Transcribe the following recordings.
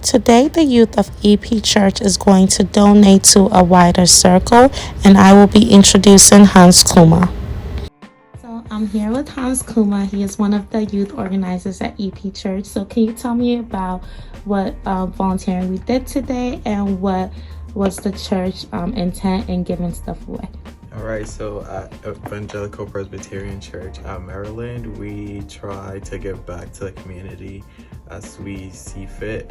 Today, the youth of EP Church is going to donate to a wider circle, and I will be introducing Hans Kuma. So, I'm here with Hans Kuma. He is one of the youth organizers at EP Church. So, can you tell me about what volunteering we did today and what was the church intent in giving stuff away? All right, so at Evangelical Presbyterian Church at Maryland, we try to give back to the community as we see fit.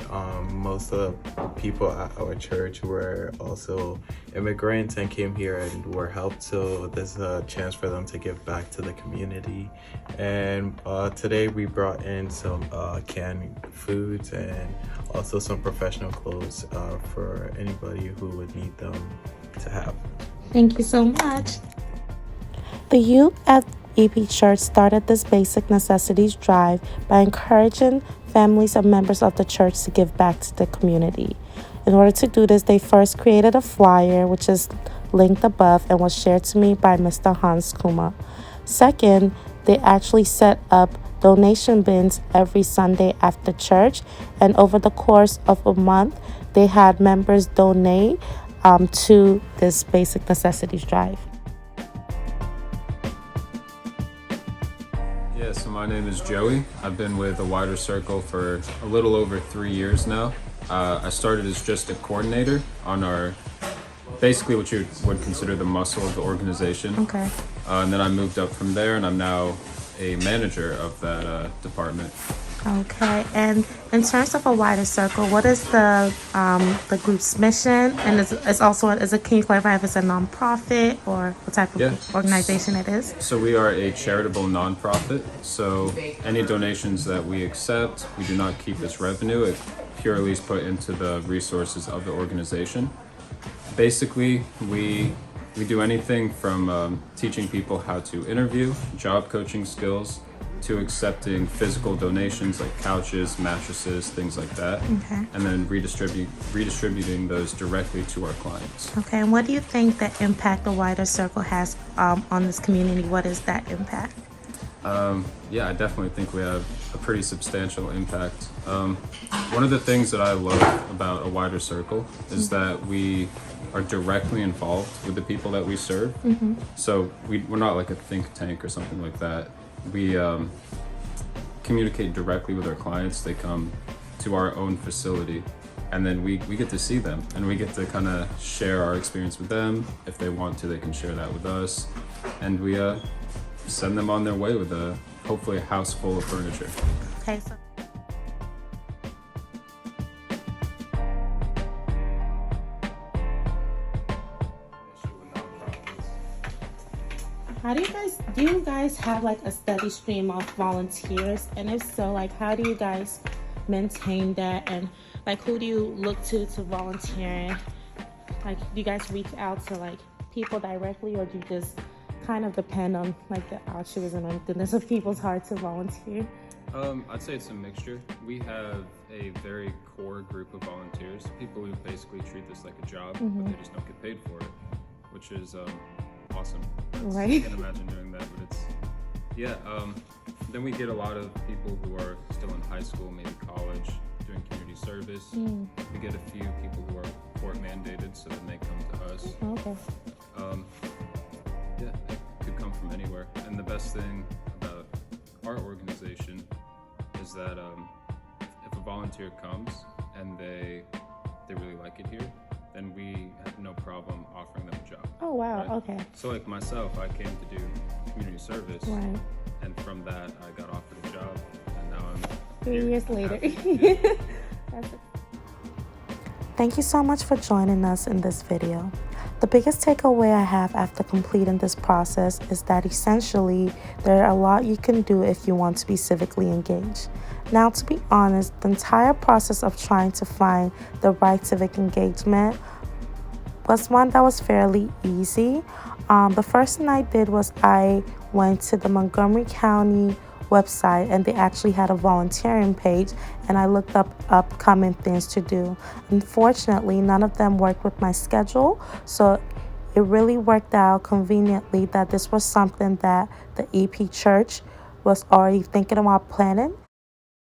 Most of the people at our church were also immigrants and came here and were helped, so there's a chance for them to give back to the community. And today we brought in some canned foods and also some professional clothes for anybody who would need them to have. Thank you so much. The youth at EP Church started this basic necessities drive by encouraging families and members of the church to give back to the community. In order to do this, they first created a flyer, which is linked above and was shared to me by Mr. Hans Kuma. Second, they actually set up donation bins every Sunday after church, and over the course of a month, they had members donate to this basic necessities drive. Yeah, so my name is Joey. I've been with A Wider Circle for a little over 3 years now. I started as just a coordinator on our, basically what you would consider the muscle of the organization. Okay. And then I moved up from there, and I'm now a manager of that department. Okay, and in terms of A Wider Circle, what is the group's mission? And can you clarify if it's a nonprofit or what type of organization it is? So we are a charitable nonprofit. So any donations that we accept, we do not keep as revenue. It purely is put into the resources of the organization. Basically, we do anything from teaching people how to interview, job coaching skills, to accepting physical donations like couches, mattresses, things like that. Okay. And then redistributing those directly to our clients. Okay, and what do you think the impact A Wider Circle has on this community? What is that impact? Yeah, I definitely think we have a pretty substantial impact. One of the things that I love about A Wider Circle is that we are directly involved with the people that we serve. Mm-hmm. So we're not like a think tank or something like that. We communicate directly with our clients. They come to our own facility, and then we get to see them, and we get to kind of share our experience with them. If they want to, they can share that with us, and we send them on their way with hopefully a house full of furniture. Okay, so do you guys have like a steady stream of volunteers? And if so, like how do you guys maintain that? And like who do you look to volunteer? Like do you guys reach out to like people directly, or do you just kind of depend on like the altruism and goodness of people's hearts to volunteer? I'd say it's a mixture. We have a very core group of volunteers, people who basically treat this like a job, but they just don't get paid for it, which is awesome. Right. I can't imagine doing that, but it's then we get a lot of people who are still in high school, maybe college, doing community service. We get a few people who are court mandated, so then they come to us. Okay. Yeah, it could come from anywhere. And the best thing about our organization is that if a volunteer comes and they really like it here, then we have no problem offering them a job. Oh wow, right? okay. So like myself, I came to do community service, Right. and from that I got offered a job, and now I'm 3 years later. Yeah. That's it. Thank you so much for joining us in this video. The biggest takeaway I have after completing this process is that essentially there are a lot you can do if you want to be civically engaged. Now, to be honest, the entire process of trying to find the right civic engagement was one that was fairly easy. The first thing I did was I went to the Montgomery County website, and they actually had a volunteering page, and I looked up upcoming things to do. Unfortunately, none of them worked with my schedule, so it really worked out conveniently that this was something that the EP Church was already thinking about planning,